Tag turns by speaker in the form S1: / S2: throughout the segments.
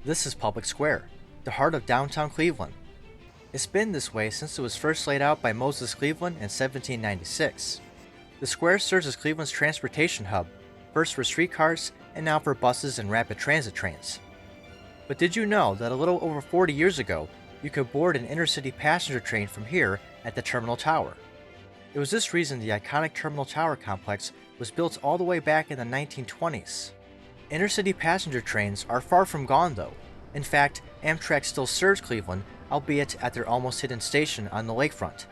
S1: This is Public Square, the heart of downtown Cleveland. It's been this way since it was first laid out by Moses Cleveland in 1796. The square serves as Cleveland's transportation hub, first for streetcars and now for buses and rapid transit trains. But did you know that a little over 40 years ago, you could board an intercity passenger train from here at the Terminal Tower? It was this reason the iconic Terminal Tower complex was built all the way back in the 1920s. Intercity passenger trains are far from gone though. In fact, Amtrak still serves Cleveland, albeit at their almost hidden station on the lakefront.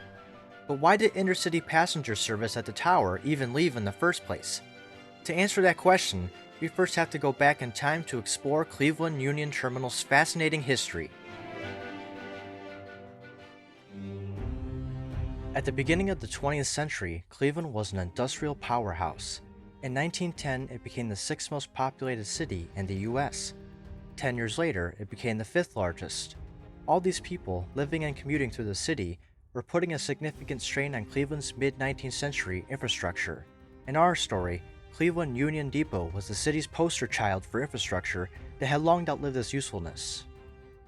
S1: But why did intercity passenger service at the tower even leave in the first place? To answer that question, we first have to go back in time to explore Cleveland Union Terminal's fascinating history. At the beginning of the 20th century, Cleveland was an industrial powerhouse. In 1910, it became the sixth most populated city in the US. 10 years later, it became the fifth largest. All these people living and commuting through the city were putting a significant strain on Cleveland's mid-19th century infrastructure. In our story, Cleveland Union Depot was the city's poster child for infrastructure that had long outlived its usefulness.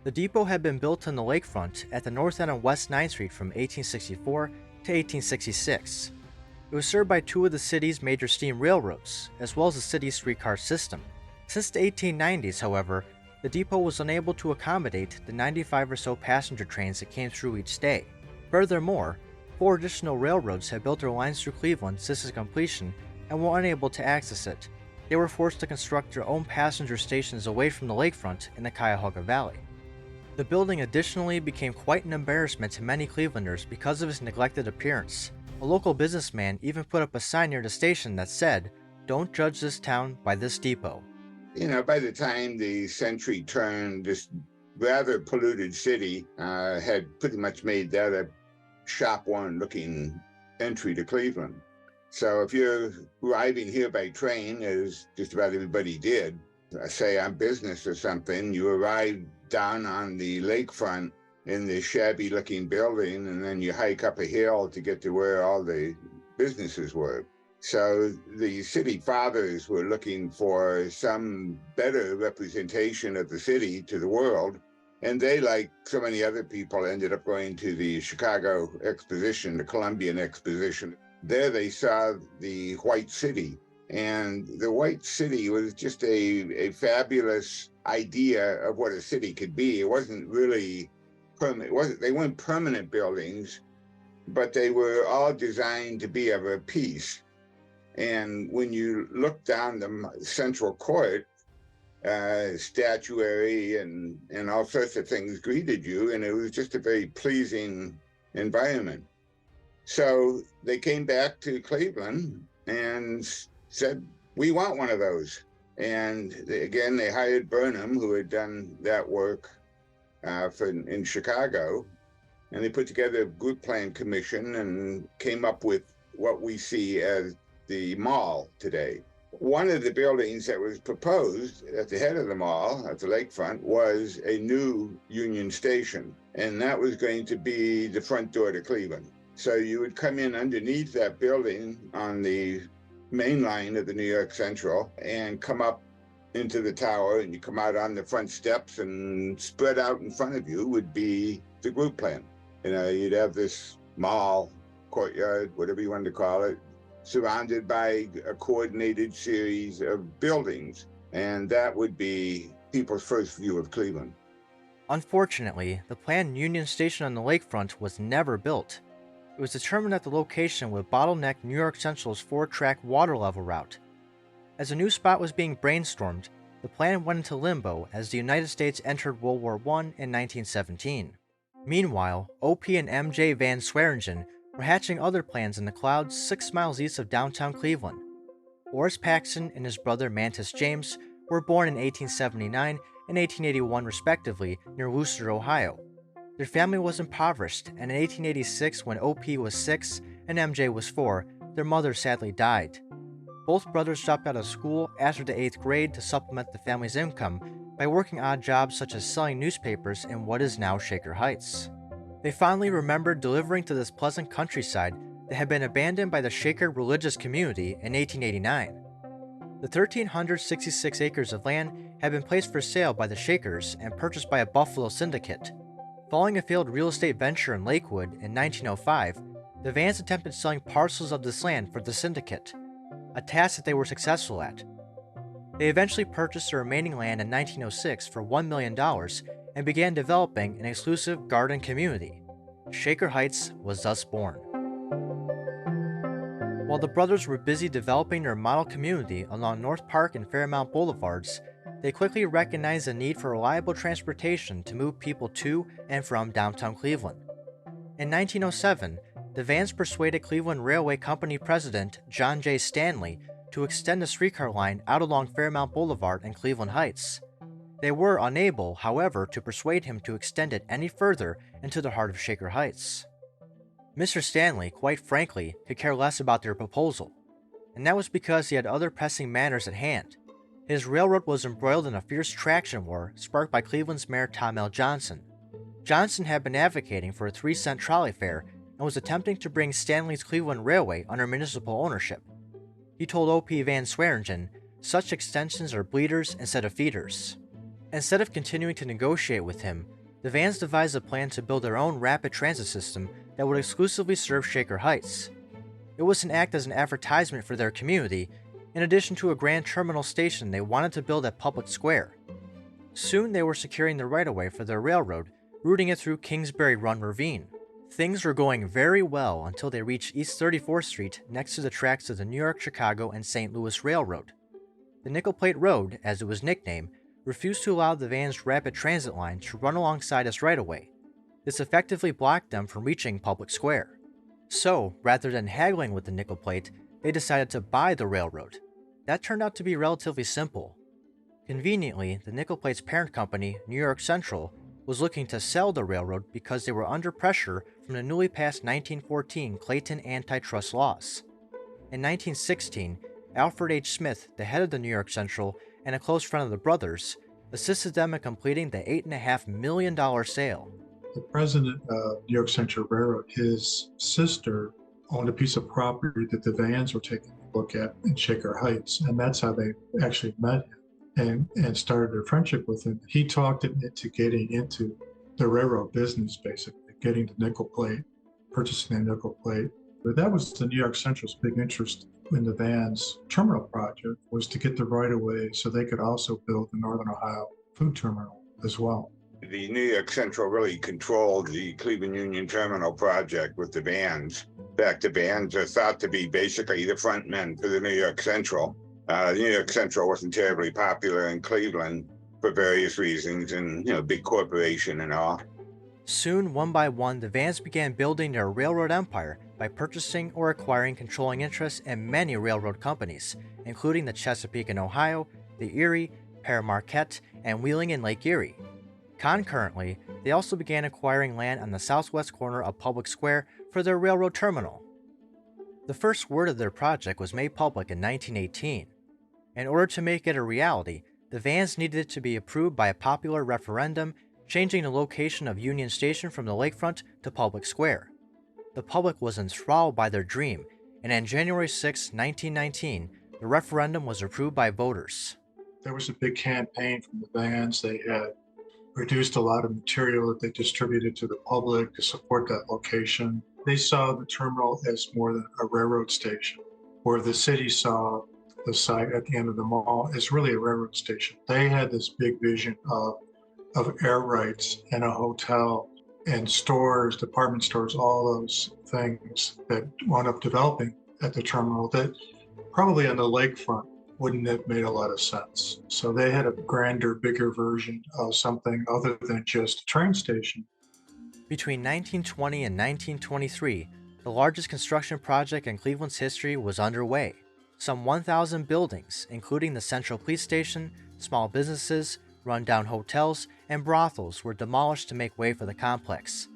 S1: The depot had been built on the lakefront at the north end of West 9th Street from 1864 to 1866. It was served by two of the city's major steam railroads, as well as the city's streetcar system. Since the 1890s, however, the depot was unable to accommodate the 95 or so passenger trains that came through each day. Furthermore, 4 additional railroads had built their lines through Cleveland since its completion and were unable to access it. They were forced to construct their own passenger stations away from the lakefront in the Cuyahoga Valley. The building additionally became quite an embarrassment to many Clevelanders because of its neglected appearance. A local businessman even put up a sign near the station that said, "Don't judge this town by this depot."
S2: By the time the century turned, this rather polluted city had pretty much made that a Shop One looking entry to Cleveland. So if you're arriving here by train, as just about everybody did, say on business or something, you arrive down on the lakefront in this shabby looking building, and then you hike up a hill to get to where all the businesses were. So the city fathers were looking for some better representation of the city to the world. And they, like so many other people, ended up going to the Chicago Exposition, the Columbian Exposition. There they saw the White City. And the White City was just a fabulous idea of what a city could be. It wasn't really permanent. They weren't permanent buildings, but they were all designed to be of a piece. And when you look down the central court, statuary and all sorts of things greeted you, and it was just a very pleasing environment. So they came back to Cleveland and said, "We want one of those." And again, they hired Burnham, who had done that work in Chicago, and they put together a group plan commission and came up with what we see as the mall today. One of the buildings that was proposed at the head of the mall, at the lakefront, was a new Union Station, and that was going to be the front door to Cleveland. So you would come in underneath that building on the main line of the New York Central and come up into the tower, and you come out on the front steps, and spread out in front of you would be the group plan. You'd have this mall, courtyard, whatever you wanted to call it, surrounded by a coordinated series of buildings. And that would be people's first view of Cleveland.
S1: Unfortunately, the planned Union Station on the lakefront was never built. It was determined that the location would bottleneck New York Central's 4-track water level route. As a new spot was being brainstormed, the plan went into limbo as the United States entered World War I in 1917. Meanwhile, OP and MJ Van Sweringen were hatching other plans in the clouds 6 miles east of downtown Cleveland. Horace Paxton and his brother Mantis James were born in 1879 and 1881 respectively near Wooster, Ohio. Their family was impoverished, and in 1886, when OP was 6 and MJ was 4, their mother sadly died. Both brothers dropped out of school after the 8th grade to supplement the family's income by working odd jobs such as selling newspapers in what is now Shaker Heights. They fondly remembered delivering to this pleasant countryside that had been abandoned by the Shaker religious community in 1889. The 1,366 acres of land had been placed for sale by the Shakers and purchased by a Buffalo syndicate. Following a failed real estate venture in Lakewood in 1905, the Vans attempted selling parcels of this land for the syndicate, a task that they were successful at. They eventually purchased the remaining land in 1906 for $1 million and began developing an exclusive garden community. Shaker Heights was thus born. While the brothers were busy developing their model community along North Park and Fairmount Boulevards, they quickly recognized the need for reliable transportation to move people to and from downtown Cleveland. In 1907, the Vans persuaded Cleveland Railway Company President John J. Stanley to extend the streetcar line out along Fairmount Boulevard and Cleveland Heights. They were unable, however, to persuade him to extend it any further into the heart of Shaker Heights. Mr. Stanley, quite frankly, could care less about their proposal, and that was because he had other pressing matters at hand. His railroad was embroiled in a fierce traction war sparked by Cleveland's Mayor Tom L. Johnson. Johnson had been advocating for a 3-cent trolley fare and was attempting to bring Stanley's Cleveland Railway under municipal ownership. He told O.P. Van Sweringen, "Such extensions are bleeders instead of feeders." Instead of continuing to negotiate with him, the Vans devised a plan to build their own rapid transit system that would exclusively serve Shaker Heights. It was an act as an advertisement for their community, in addition to a grand terminal station they wanted to build at Public Square. Soon they were securing the right-of-way for their railroad, routing it through Kingsbury Run Ravine. Things were going very well until they reached East 34th Street next to the tracks of the New York, Chicago, and St. Louis Railroad. The Nickel Plate Road, as it was nicknamed, refused to allow the Vans' rapid transit line to run alongside its right-of-way. This effectively blocked them from reaching Public Square. So, rather than haggling with the Nickel Plate, they decided to buy the railroad. That turned out to be relatively simple. Conveniently, the Nickel Plate's parent company, New York Central, was looking to sell the railroad because they were under pressure from the newly passed 1914 Clayton antitrust laws. In 1916, Alfred H. Smith, the head of the New York Central and a close friend of the brothers, assisted them in completing the $8.5 million sale.
S3: The president of New York Central Railroad, his sister owned a piece of property that the Vans were taking a look at in Shaker Heights, and that's how they actually met him and started their friendship with him. He talked him into getting into the railroad business, basically, getting the nickel plate, purchasing the nickel plate. But that was the New York Central's big interest in the Vans terminal project, was to get the right-of-way so they could also build the Northern Ohio food terminal as well.
S2: The New York Central really controlled the Cleveland Union Terminal project with the Vans. In fact, the Vans are thought to be basically the front men for the New York Central. The New York Central wasn't terribly popular in Cleveland for various reasons, and big corporation and all.
S1: Soon, one by one, the Vans began building their railroad empire by purchasing or acquiring controlling interests in many railroad companies, including the Chesapeake and Ohio, the Erie, Pere Marquette, and Wheeling and Lake Erie. Concurrently, they also began acquiring land on the southwest corner of Public Square for their railroad terminal. The first word of their project was made public in 1918. In order to make it a reality, the Vans needed it to be approved by a popular referendum, changing the location of Union Station from the lakefront to Public Square. The public was enthralled by their dream, and on January 6, 1919, the referendum was approved by voters.
S3: There was a big campaign from the Vans. They had reduced a lot of material that they distributed to the public to support that location. They saw the terminal as more than a railroad station, where the city saw the site at the end of the mall as really a railroad station. They had this big vision of air rights and a hotel and stores, department stores, all those things that wound up developing at the terminal that probably on the lakefront wouldn't have made a lot of sense. So they had a grander, bigger version of something other than just a train station.
S1: Between 1920 and 1923, the largest construction project in Cleveland's history was underway. Some 1,000 buildings, including the Central Police Station, small businesses, rundown hotels, and brothels were demolished to make way for the complex.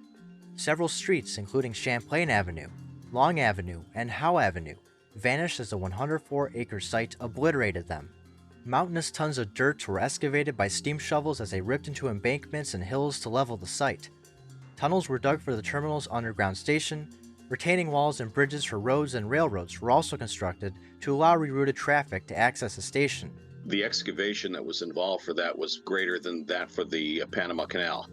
S1: Several streets, including Champlain Avenue, Long Avenue, and Howe Avenue, vanished as the 104-acre site obliterated them. Mountainous tons of dirt were excavated by steam shovels as they ripped into embankments and hills to level the site. Tunnels were dug for the terminal's underground station. Retaining walls and bridges for roads and railroads were also constructed to allow rerouted traffic to access the station.
S4: The excavation that was involved for that was greater than that for the Panama Canal.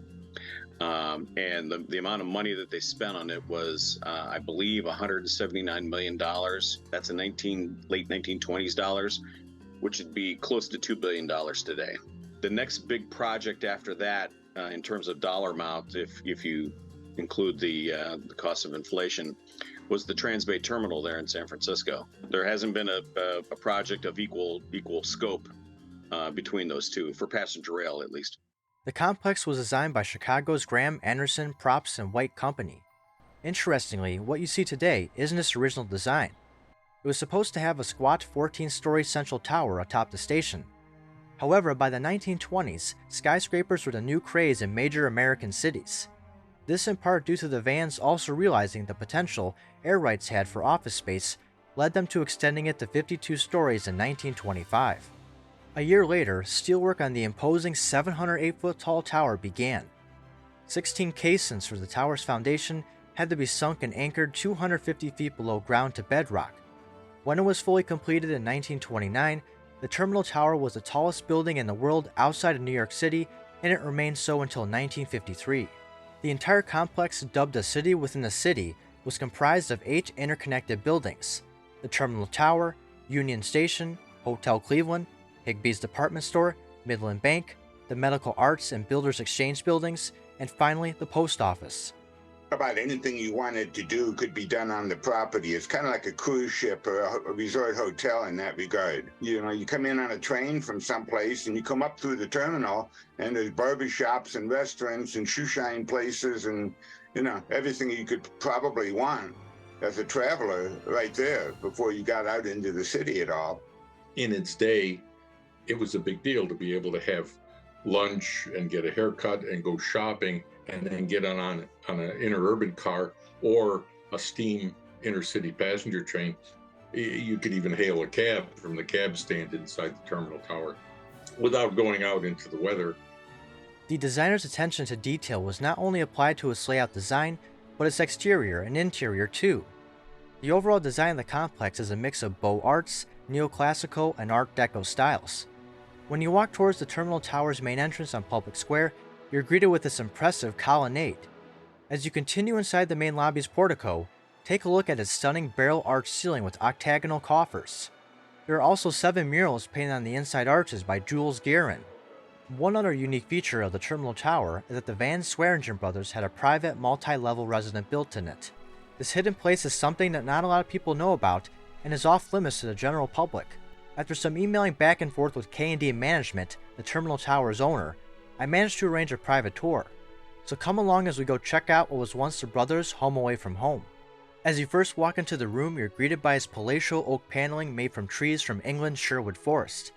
S4: And the amount of money that they spent on it was, I believe, $179 million. That's in late 1920s dollars, which would be close to $2 billion today. The next big project after that, in terms of dollar amount, if you include the cost of inflation, was the Transbay Terminal there in San Francisco. There hasn't been a project of equal scope between those two, for passenger rail at least.
S1: The complex was designed by Chicago's Graham, Anderson, Props, and White Company. Interestingly, what you see today isn't its original design. It was supposed to have a squat 14-story central tower atop the station. However, by the 1920s, skyscrapers were the new craze in major American cities. This in part due to the vans also realizing the potential air rights had for office space led them to extending it to 52 stories in 1925. A year later, steelwork on the imposing 708-foot-tall tower began. 16 caissons for the tower's foundation had to be sunk and anchored 250 feet below ground to bedrock. When it was fully completed in 1929, the terminal tower was the tallest building in the world outside of New York City, and it remained so until 1953. The entire complex, dubbed a city within a city, was comprised of 8 interconnected buildings: the Terminal Tower, Union Station, Hotel Cleveland, Higbee's Department Store, Midland Bank, the Medical Arts and Builders Exchange buildings, and finally the Post Office.
S2: About anything you wanted to do could be done on the property. It's kind of like a cruise ship or a resort hotel in that regard. You know, you come in on a train from someplace and you come up through the terminal and there's barber shops and restaurants and shoe shine places and, you know, everything you could probably want as a traveler right there before you got out into the city at all.
S5: In its day, it was a big deal to be able to have lunch and get a haircut and go shopping and then get on an interurban car or a steam intercity passenger train. You could even hail a cab from the cab stand inside the terminal tower without going out into the weather.
S1: The designer's attention to detail was not only applied to its layout design, but its exterior and interior too. The overall design of the complex is a mix of Beaux Arts, Neoclassical, and Art Deco styles. When you walk towards the terminal tower's main entrance on Public Square, you're greeted with this impressive colonnade. As you continue inside the main lobby's portico, take a look at its stunning barrel-arched ceiling with octagonal coffers. There are also 7 murals painted on the inside arches by Jules Guerin. One other unique feature of the terminal tower is that the Van Sweringen brothers had a private multi-level residence built in it. This hidden place is something that not a lot of people know about and is off limits to the general public. After some emailing back and forth with K&D Management, the terminal tower's owner, I managed to arrange a private tour. So come along as we go check out what was once the brothers' home away from home. As you first walk into the room, you're greeted by its palatial oak paneling made from trees from England's Sherwood Forest.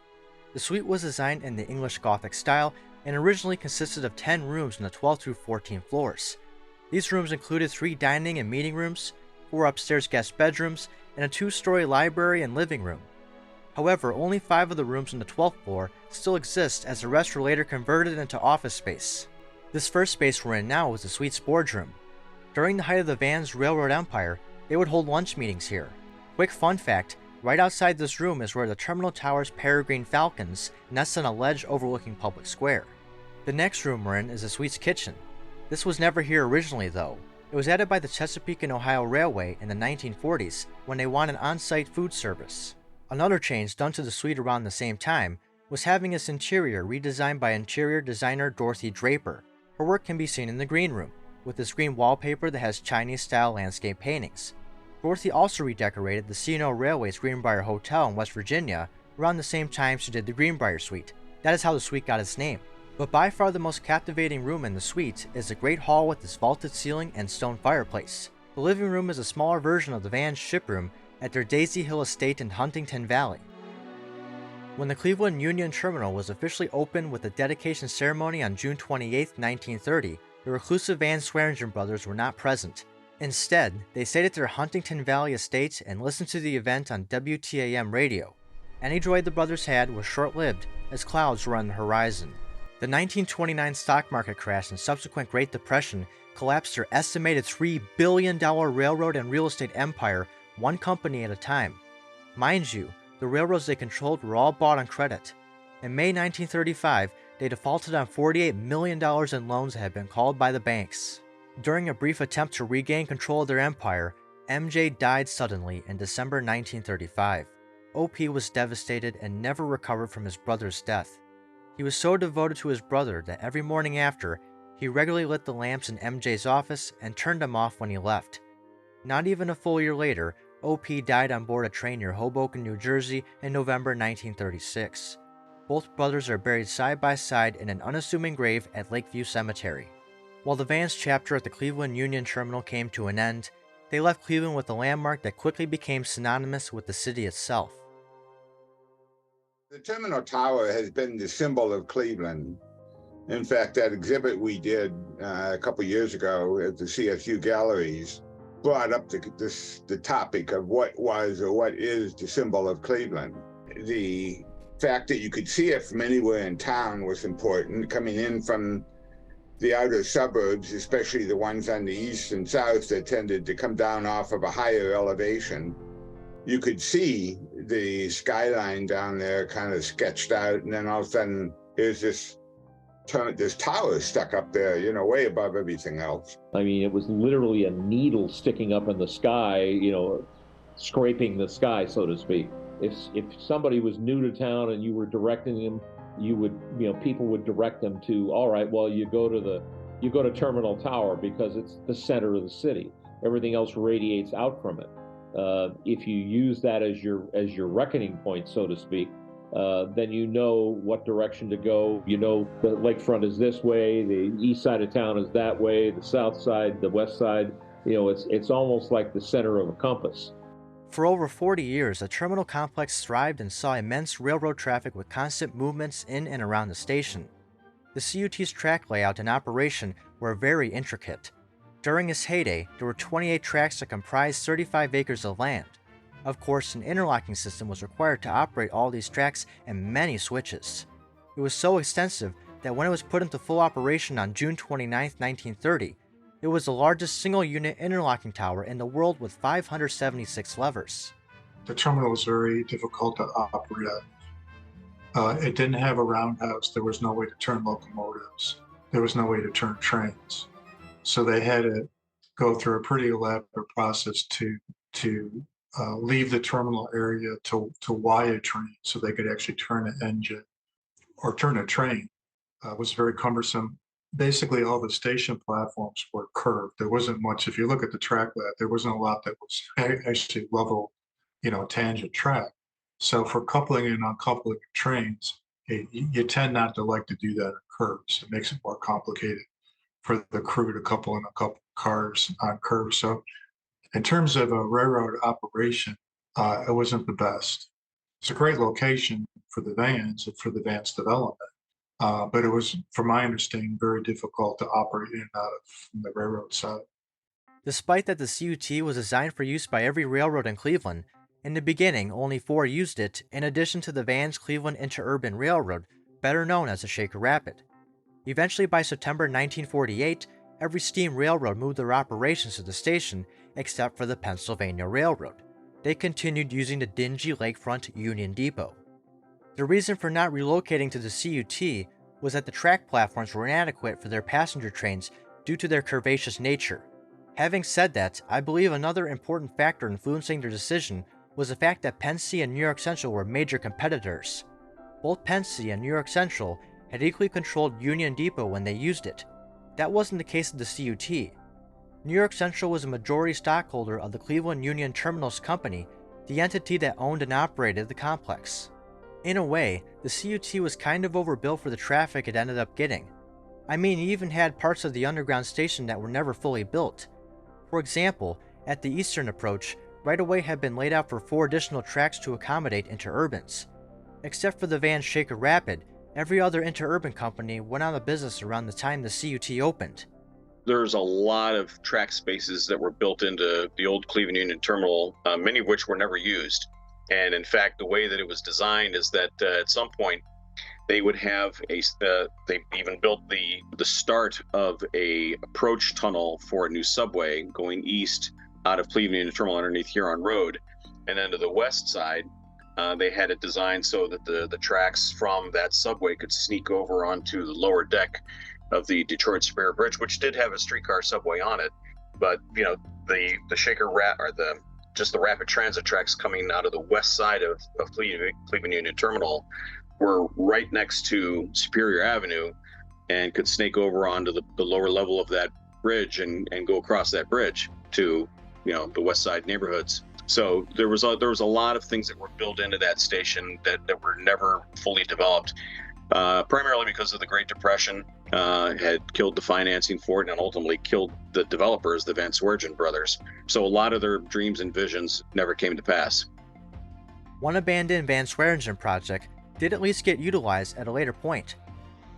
S1: The suite was designed in the English Gothic style and originally consisted of 10 rooms on the 12th through 14th floors. These rooms included 3 dining and meeting rooms, 4 upstairs guest bedrooms, and a 2-story library and living room. However, only 5 of the rooms on the 12th floor still exist, as the rest were later converted into office space. This first space we're in now is the suite's boardroom. During the height of the Van's railroad empire, they would hold lunch meetings here. Quick fun fact, right outside this room is where the terminal tower's peregrine falcons nest on a ledge overlooking Public Square. The next room we're in is the suite's kitchen. This was never here originally though. It was added by the Chesapeake and Ohio Railway in the 1940s when they wanted on-site food service. Another change done to the suite around the same time was having its interior redesigned by interior designer Dorothy Draper. Her work can be seen in the green room, with this green wallpaper that has Chinese-style landscape paintings. Dorothy also redecorated the C&O Railway's Greenbrier Hotel in West Virginia around the same time she did the Greenbrier Suite. That is how the suite got its name. But by far the most captivating room in the suite is the Great Hall with its vaulted ceiling and stone fireplace. The living room is a smaller version of the Van's ship room at their Daisy Hill estate in Huntington Valley. When the Cleveland Union Terminal was officially opened with a dedication ceremony on June 28, 1930, the reclusive Van Sweringen brothers were not present. Instead, they stayed at their Huntington Valley estate and listened to the event on WTAM radio. Any joy the brothers had was short-lived, as clouds were on the horizon. The 1929 stock market crash and subsequent Great Depression collapsed their estimated $3 billion railroad and real estate empire one company at a time. Mind you, the railroads they controlled were all bought on credit. In May 1935, they defaulted on $48 million in loans that had been called by the banks. During a brief attempt to regain control of their empire, MJ died suddenly in December 1935. OP was devastated and never recovered from his brother's death. He was so devoted to his brother that every morning after, he regularly lit the lamps in MJ's office and turned them off when he left. Not even a full year later, OP died on board a train near Hoboken, New Jersey in November 1936. Both brothers are buried side by side in an unassuming grave at Lakeview Cemetery. While the Vans chapter at the Cleveland Union Terminal came to an end, they left Cleveland with a landmark that quickly became synonymous with the city itself.
S2: The Terminal Tower has been the symbol of Cleveland. In fact, that exhibit we did a couple years ago at the CSU Galleries brought up the topic of what was or what is the symbol of Cleveland. The fact that you could see it from anywhere in town was important. Coming in from the outer suburbs, especially the ones on the east and south that tended to come down off of a higher elevation, you could see the skyline down there kind of sketched out, and then all of a sudden there's this tower stuck up there, way above everything else.
S6: I mean, it was literally a needle sticking up in the sky, scraping the sky, so to speak. If somebody was new to town and you were directing them, people would direct them to, all right, well, you go to Terminal Tower because it's the center of the city. Everything else radiates out from it. If you use that as your reckoning point, so to speak, then you know what direction to go. The lakefront is this way, the east side of town is that way, the south side, the west side. It's almost like the center of a compass.
S1: For over 40 years, the terminal complex thrived and saw immense railroad traffic with constant movements in and around the station. The CUT's track layout and operation were very intricate. During its heyday, there were 28 tracks that comprised 35 acres of land. Of course, an interlocking system was required to operate all these tracks and many switches. It was so extensive that when it was put into full operation on June 29, 1930, it was the largest single-unit interlocking tower in the world with 576 levers.
S3: The terminal was very difficult to operate. It didn't have a roundhouse. There was no way to turn locomotives. There was no way to turn trains. So they had to go through a pretty elaborate process to leave the terminal area to wire a train so they could actually turn an engine or turn a train. It was very cumbersome. Basically, all the station platforms were curved. There wasn't much. If you look at the track layout, there wasn't a lot that was actually level, tangent track. So for coupling and uncoupling trains, you tend not to like to do that in curves. It makes it more complicated for the crew to couple in a couple cars on curves. So in terms of a railroad operation, it wasn't the best. It's a great location for the vans and for the vans development. But it was, from my understanding, very difficult to operate in and out of from the railroad side.
S1: Despite that the CUT was designed for use by every railroad in Cleveland, in the beginning only 4 used it, in addition to the Vans Cleveland Interurban Railroad, better known as the Shaker Rapid. Eventually, by September 1948, every steam railroad moved their operations to the station except for the Pennsylvania Railroad. They continued using the dingy lakefront Union Depot. The reason for not relocating to the CUT was that the track platforms were inadequate for their passenger trains due to their curvaceous nature. Having said that, I believe another important factor influencing their decision was the fact that Penn C and New York Central were major competitors. Both Penn C and New York Central had equally controlled Union Depot when they used it. That wasn't the case of the CUT. New York Central was a majority stockholder of the Cleveland Union Terminals Company, the entity that owned and operated the complex. In a way, the CUT was kind of overbuilt for the traffic it ended up getting. I mean, it even had parts of the underground station that were never fully built. For example, at the eastern approach, right-of-way had been laid out for 4 additional tracks to accommodate interurbans. Except for the Van Shaker Rapid, every other interurban company went out of business around the time the CUT opened.
S4: There's a lot of track spaces that were built into the old Cleveland Union Terminal, many of which were never used. And in fact, the way that it was designed is that at some point they would have they even built the start of a approach tunnel for a new subway going east out of Cleveland Union Terminal underneath Huron Road. And then to the west side, They had it designed so that the tracks from that subway could sneak over onto the lower deck of the Detroit Spare Bridge, which did have a streetcar subway on it. But the Shaker Rat or the rapid transit tracks coming out of the west side of Cleveland Union Terminal were right next to Superior Avenue and could snake over onto the lower level of that bridge and go across that bridge to the west side neighborhoods. So there was a lot of things that were built into that station that were never fully developed, primarily because of the Great Depression had killed the financing for it and ultimately killed the developers, the Van Sweringen brothers. So a lot of their dreams and visions never came to pass.
S1: One abandoned Van Sweringen project did at least get utilized at a later point.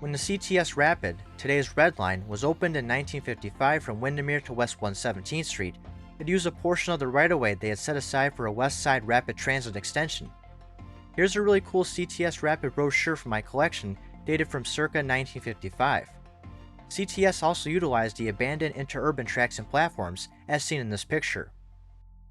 S1: When the CTS Rapid, today's Red Line, was opened in 1955 from Windermere to West 117th Street, it used a portion of the right-of-way they had set aside for a West Side Rapid Transit extension. Here's a really cool CTS Rapid brochure from my collection, dated from circa 1955. CTS also utilized the abandoned interurban tracks and platforms, as seen in this picture.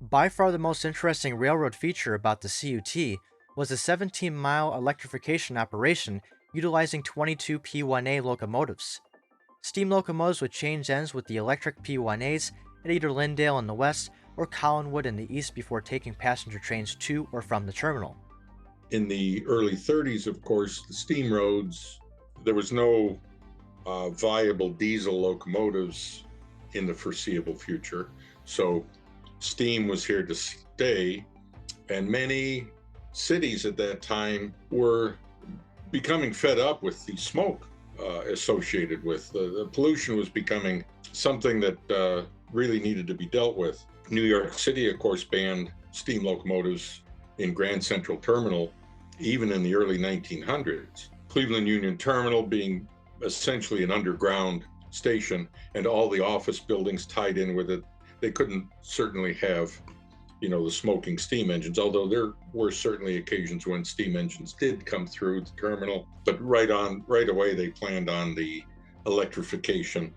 S1: By far the most interesting railroad feature about the CUT was the 17-mile electrification operation utilizing 22 P1A locomotives. Steam locomotives would change ends with the electric P1As at either Lyndale in the west or Collinwood in the east before taking passenger trains to or from the terminal.
S5: In the early 30s, of course, the steam roads, there was no viable diesel locomotives in the foreseeable future. So steam was here to stay, and many cities at that time were becoming fed up with the smoke associated with the pollution was becoming something that really needed to be dealt with. New York City, of course, banned steam locomotives in Grand Central Terminal even in the early 1900s. Cleveland Union Terminal being essentially an underground station and all the office buildings tied in with it, they couldn't certainly have the smoking steam engines, although there were certainly occasions when steam engines did come through the terminal. But right away, they planned on the electrification.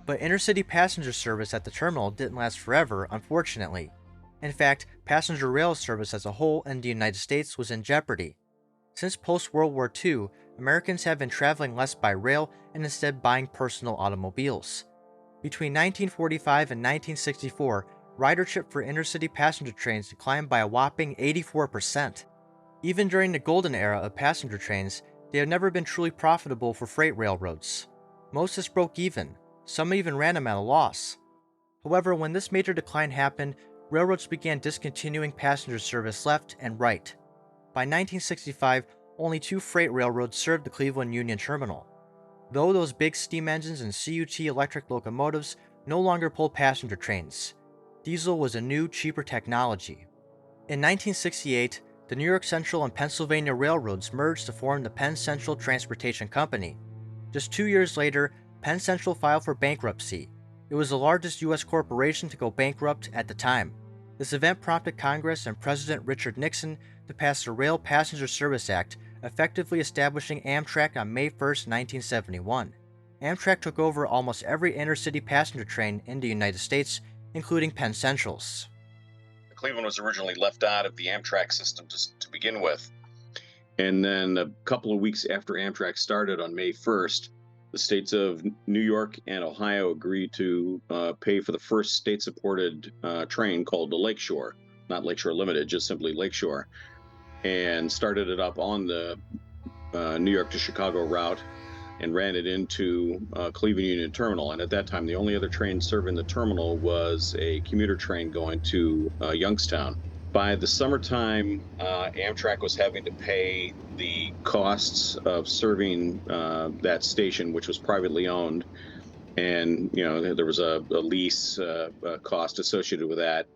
S1: But intercity passenger service at the terminal didn't last forever, unfortunately. In fact, passenger rail service as a whole in the United States was in jeopardy. Since post-World War II, Americans have been traveling less by rail and instead buying personal automobiles. Between 1945 and 1964, ridership for intercity passenger trains declined by a whopping 84%. Even during the golden era of passenger trains, they have never been truly profitable for freight railroads. Most just broke even, some even ran them at a loss. However, when this major decline happened, railroads began discontinuing passenger service left and right. By 1965, only 2 freight railroads served the Cleveland Union Terminal. Though those big steam engines and CUT electric locomotives no longer pulled passenger trains, diesel was a new, cheaper technology. In 1968, the New York Central and Pennsylvania Railroads merged to form the Penn Central Transportation Company. Just 2 years later, Penn Central filed for bankruptcy. It was the largest U.S. corporation to go bankrupt at the time. This event prompted Congress and President Richard Nixon to pass the Rail Passenger Service Act, effectively establishing Amtrak on May 1, 1971. Amtrak took over almost every intercity passenger train in the United States, including Penn Central's.
S4: Cleveland was originally left out of the Amtrak system to begin with. And then a couple of weeks after Amtrak started on May 1st, the states of New York and Ohio agreed to pay for the first state-supported train called the Lakeshore, not Lakeshore Limited, just simply Lakeshore, and started it up on the New York to Chicago route and ran it into Cleveland Union Terminal. And at that time, the only other train serving the terminal was a commuter train going to Youngstown. By the summertime, Amtrak was having to pay the costs of serving that station, which was privately owned. And, there was a lease cost associated with that.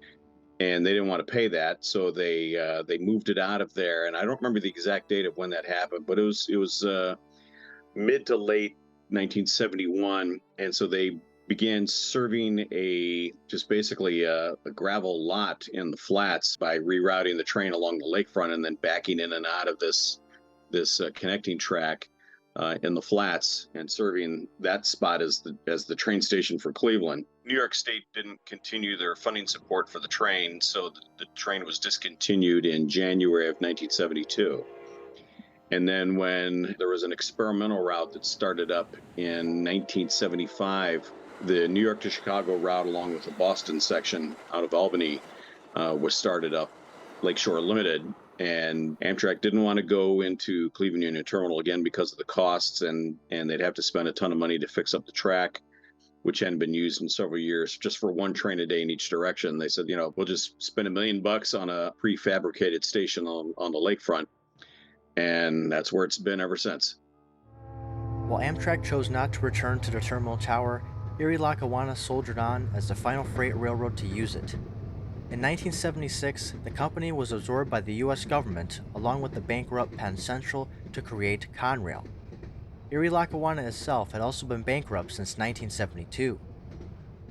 S4: And they didn't want to pay that, so they moved it out of there. And I don't remember the exact date of when that happened, but it was mid to late 1971, and so they began serving basically a gravel lot in the flats by rerouting the train along the lakefront and then backing in and out of this connecting track in the flats and serving that spot as the train station for Cleveland. New York State didn't continue their funding support for the train, so the train was discontinued in January of 1972. And then when there was an experimental route that started up in 1975, the New York to Chicago route, along with the Boston section out of Albany, was started up, Lakeshore Limited. And Amtrak didn't want to go into Cleveland Union Terminal again because of the costs, and they'd have to spend a ton of money to fix up the track, which hadn't been used in several years, just for one train a day in each direction. They said, we'll just spend $1 million on a prefabricated station on the lakefront. And that's where it's been ever since.
S1: While Amtrak chose not to return to the terminal tower, Erie-Lackawanna soldiered on as the final freight railroad to use it. In 1976, the company was absorbed by the U.S. government along with the bankrupt Penn Central to create Conrail. Erie-Lackawanna itself had also been bankrupt since 1972.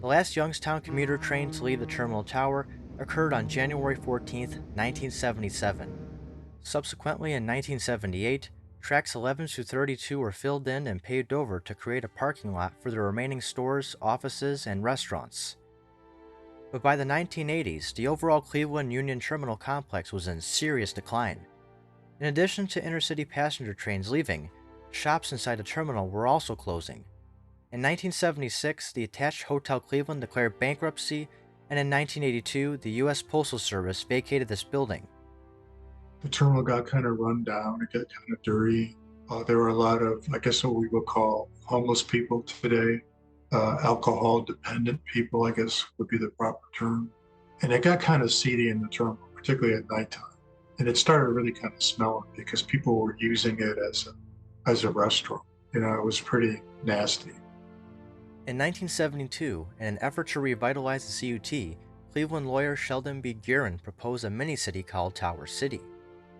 S1: The last Youngstown commuter train to leave the terminal tower occurred on January 14, 1977. Subsequently, in 1978, tracks 11 through 32 were filled in and paved over to create a parking lot for the remaining stores, offices, and restaurants. But by the 1980s, the overall Cleveland Union Terminal complex was in serious decline. In addition to intercity passenger trains leaving, shops inside the terminal were also closing. In 1976, the attached Hotel Cleveland declared bankruptcy, and in 1982, the U.S. Postal Service vacated this building.
S3: The terminal got kind of run down. It got kind of dirty. There were a lot of, I guess, what we would call homeless people today. Alcohol dependent people, I guess, would be the proper term. And it got kind of seedy in the terminal, particularly at nighttime. And it started really kind of smelling because people were using it as a restaurant. It was pretty nasty.
S1: In 1972, in an effort to revitalize the CUT, Cleveland lawyer Sheldon B. Guerin proposed a mini-city called Tower City.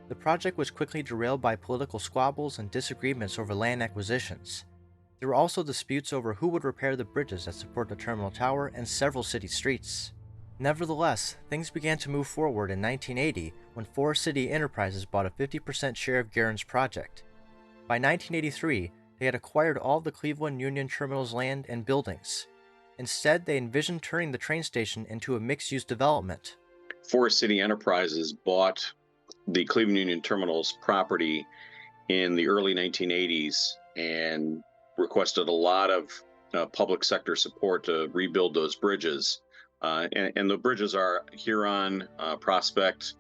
S1: The project was quickly derailed by political squabbles and disagreements over land acquisitions. There were also disputes over who would repair the bridges that support the terminal tower and several city streets. Nevertheless, things began to move forward in 1980 when Forest City Enterprises bought a 50% share of Guerin's project. By 1983, they had acquired all of the Cleveland Union Terminal's land and buildings. Instead, they envisioned turning the train station into a mixed-use development.
S4: Forest City Enterprises bought the Cleveland Union Terminal's property in the early 1980s and requested a lot of public sector support to rebuild those bridges. And the bridges are Huron, Prospect,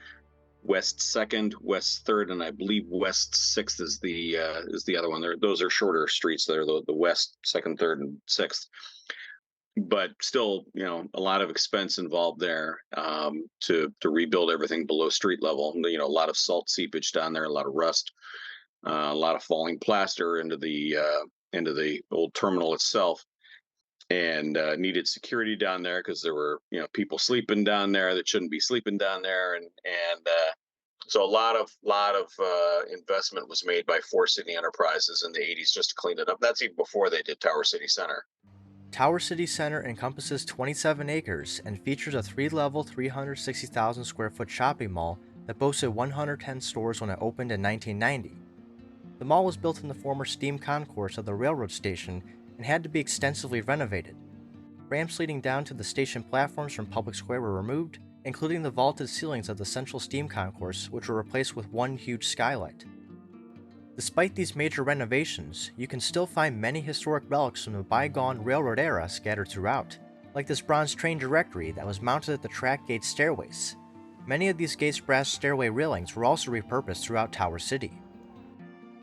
S4: West 2nd, West 3rd, and I believe West 6th is the other one. Those are shorter streets. They're the West 2nd, 3rd, and 6th. But still, a lot of expense involved there to rebuild everything below street level. A lot of salt seepage down there, a lot of rust, a lot of falling plaster into the old terminal itself, and needed security down there because there were people sleeping down there that shouldn't be sleeping down there, and so a lot of investment was made by Forest City Enterprises in the 80s just to clean it up. That's even before they did Tower City Center.
S1: Tower City Center encompasses 27 acres and features a 3-level, 360,000 square foot shopping mall that boasted 110 stores when it opened in 1990. The mall was built in the former steam concourse of the railroad station and had to be extensively renovated. Ramps leading down to the station platforms from Public Square were removed, including the vaulted ceilings of the central steam concourse, which were replaced with one huge skylight. Despite these major renovations, you can still find many historic relics from the bygone railroad era scattered throughout, like this bronze train directory that was mounted at the track gate stairways. Many of these gates' brass stairway railings were also repurposed throughout Tower City.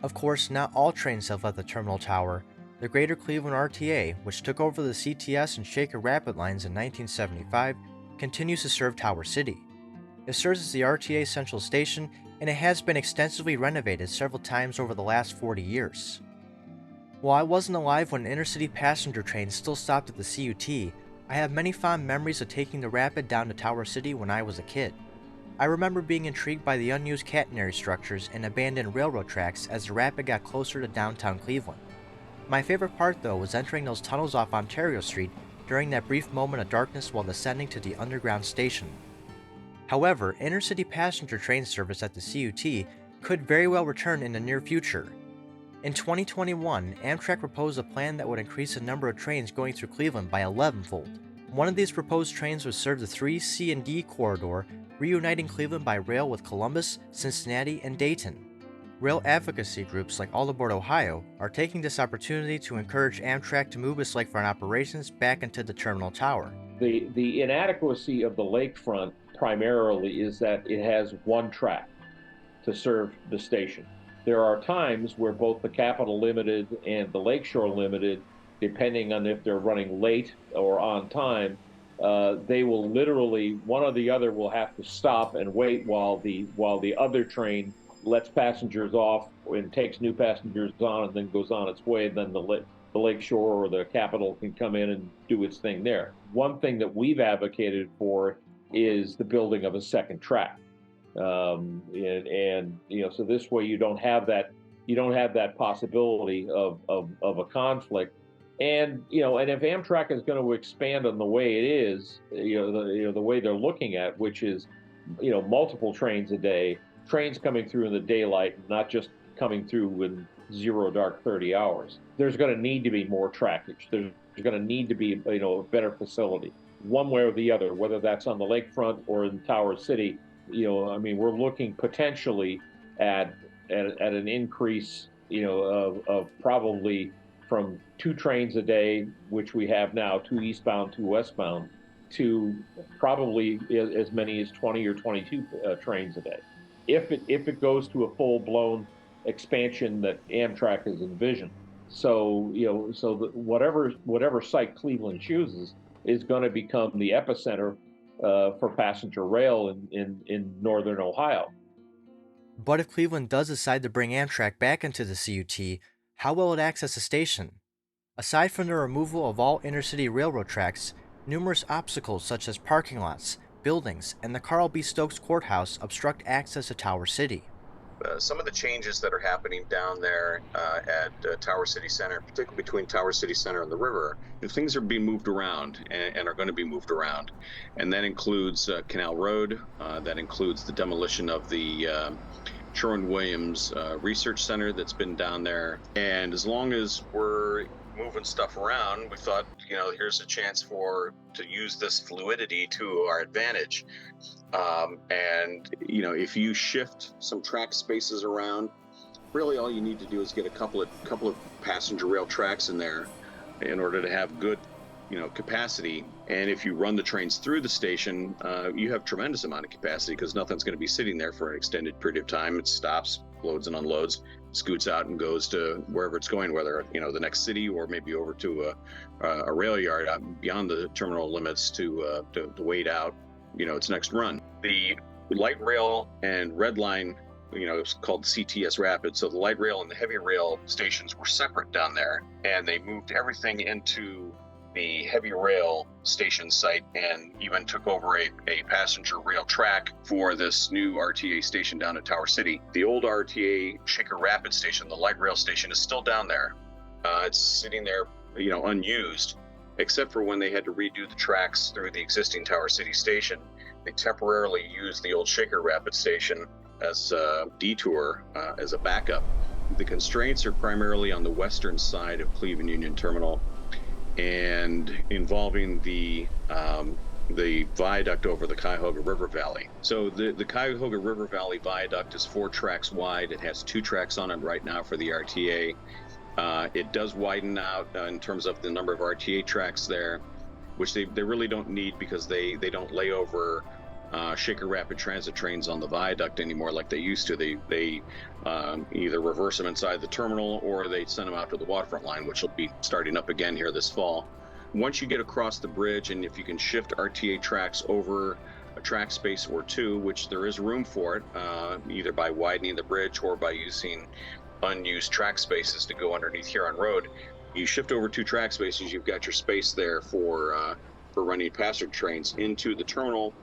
S1: Of course, not all trains have left the terminal tower. The Greater Cleveland RTA, which took over the CTS and Shaker Rapid lines in 1975, continues to serve Tower City. It serves as the RTA Central Station, and it has been extensively renovated several times over the last 40 years. While I wasn't alive when intercity passenger trains still stopped at the CUT, I have many fond memories of taking the Rapid down to Tower City when I was a kid. I remember being intrigued by the unused catenary structures and abandoned railroad tracks as the Rapid got closer to downtown Cleveland. My favorite part, though, was entering those tunnels off Ontario Street during that brief moment of darkness while descending to the underground station. However, intercity passenger train service at the CUT could very well return in the near future. In 2021, Amtrak proposed a plan that would increase the number of trains going through Cleveland by 11-fold, One of these proposed trains would serve the 3C and D corridor, reuniting Cleveland by rail with Columbus, Cincinnati, and Dayton. Rail advocacy groups like All Aboard Ohio are taking this opportunity to encourage Amtrak to move its lakefront operations back into the terminal tower.
S6: The inadequacy of the lakefront primarily is that it has one track to serve the station. There are times where both the Capital Limited and the Lakeshore Limited, depending on if they're running late or on time, they will literally, one or the other will have to stop and wait while the other train lets passengers off and takes new passengers on and then goes on its way. And then the Lakeshore or the Capital can come in and do its thing there. One thing that we've advocated for is the building of a second track. And so this way you don't have that possibility of a conflict. And if Amtrak is going to expand on the way it is, the way they're looking at, which is, multiple trains a day, trains coming through in the daylight, not just coming through in zero dark 30 hours. There's going to need to be more trackage. There's going to need to be, a better facility, one way or the other, whether that's on the lakefront or in Tower City. We're looking potentially at an increase, of probably from 2 trains a day, which we have now, 2 eastbound, 2 westbound, to probably as many as 20 or 22 trains a day. If it goes to a full-blown expansion that Amtrak has envisioned. So whatever site Cleveland chooses is going to become the epicenter for passenger rail in northern Ohio.
S1: But if Cleveland does decide to bring Amtrak back into the CUT, how will it access the station? Aside from the removal of all intercity railroad tracks, numerous obstacles such as parking lots, buildings, and the Carl B. Stokes Courthouse obstruct access to Tower City.
S4: Some of the changes that are happening down there at Tower City Center, particularly between Tower City Center and the river, things are being moved around and are going to be moved around. And that includes Canal Road, that includes the demolition of the Sherwin-Williams Research Center that's been down there. And as long as we're moving stuff around, we thought, here's a chance to use this fluidity to our advantage. If you shift some track spaces around, really all you need to do is get a couple of passenger rail tracks in there in order to have good, capacity. And if you run the trains through the station, you have tremendous amount of capacity because nothing's going to be sitting there for an extended period of time. It stops, loads and unloads, scoots out and goes to wherever it's going, whether the next city or maybe over to a rail yard out beyond the terminal limits to wait out its next run. The light rail and red line, it's called CTS Rapid. So the light rail and the heavy rail stations were separate down there, and they moved everything into the heavy rail station site and even took over a passenger rail track for this new RTA station down at Tower City. The old RTA Shaker Rapid station, the light rail station, is still down there. It's sitting there, unused, except for when they had to redo the tracks through the existing Tower City station. They temporarily used the old Shaker Rapid station as a detour, as a backup. The constraints are primarily on the western side of Cleveland Union Terminal and involving the viaduct over the Cuyahoga River Valley. So the Cuyahoga River Valley viaduct is 4 tracks wide. It has 2 tracks on it right now for the RTA. It does widen out in terms of the number of RTA tracks there, which they really don't need because they don't lay over Shaker Rapid Transit trains on the viaduct anymore like they used to. They either reverse them inside the terminal or they send them out to the waterfront line, which will be starting up again here this fall. Once you get across the bridge, and if you can shift RTA tracks over a track space or 2, which there is room for it, either by widening the bridge or by using unused track spaces to go underneath Huron Road, you shift over 2 track spaces, you've got your space there for running passenger trains into the terminal,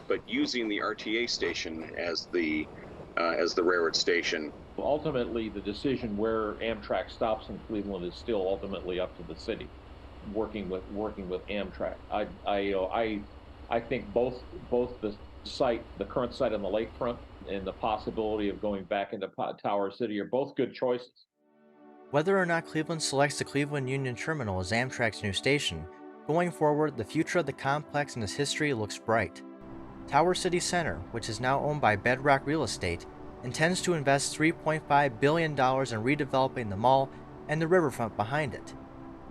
S4: but using the RTA station as the railroad station.
S6: Ultimately, the decision where Amtrak stops in Cleveland is still ultimately up to the city, working with Amtrak. I think both the current site on the lakefront and the possibility of going back into Tower City are both good choices.
S1: Whether or not Cleveland selects the Cleveland Union Terminal as Amtrak's new station, Going forward, the future of the complex and its history looks bright. Tower City Center, which is now owned by Bedrock Real Estate, intends to invest $3.5 billion in redeveloping the mall and the riverfront behind it.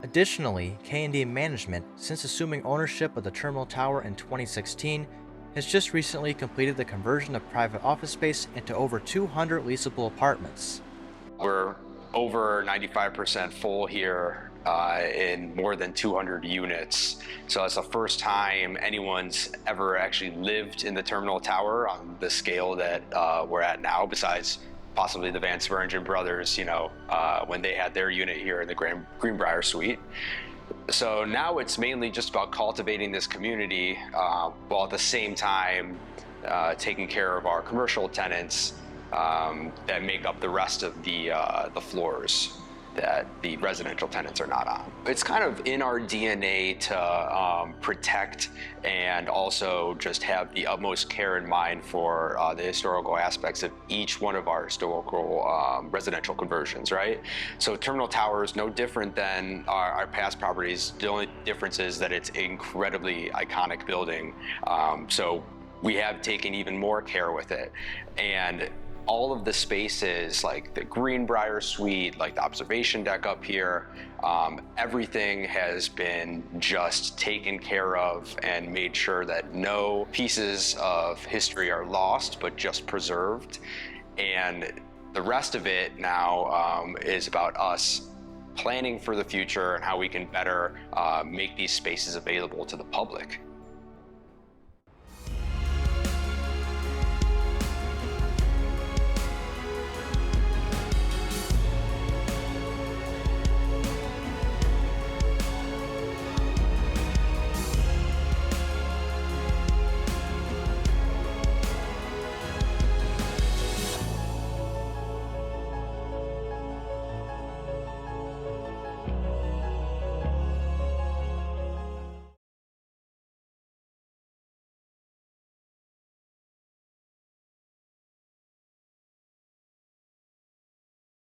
S1: Additionally, K&D Management, since assuming ownership of the Terminal Tower in 2016, has just recently completed the conversion of private office space into over 200 leasable apartments.
S7: We're over 95% full here in more than 200 units. So it's the first time anyone's ever actually lived in the Terminal Tower on the scale that we're at now, besides possibly the Van Sweringen brothers, when they had their unit here in the Greenbrier Suite. So now it's mainly just about cultivating this community while at the same time taking care of our commercial tenants that make up the rest of the floors that the residential tenants are not on. It's kind of in our DNA to protect and also just have the utmost care in mind for the historical aspects of each one of our historical residential conversions, right? So Terminal Tower is no different than our past properties. The only difference is that it's an incredibly iconic building. So we have taken even more care with it. And all of the spaces, like the Greenbrier Suite, like the observation deck up here, everything has been just taken care of and made sure that no pieces of history are lost, but just preserved. And the rest of it now is about us planning for the future and how we can better make these spaces available to the public.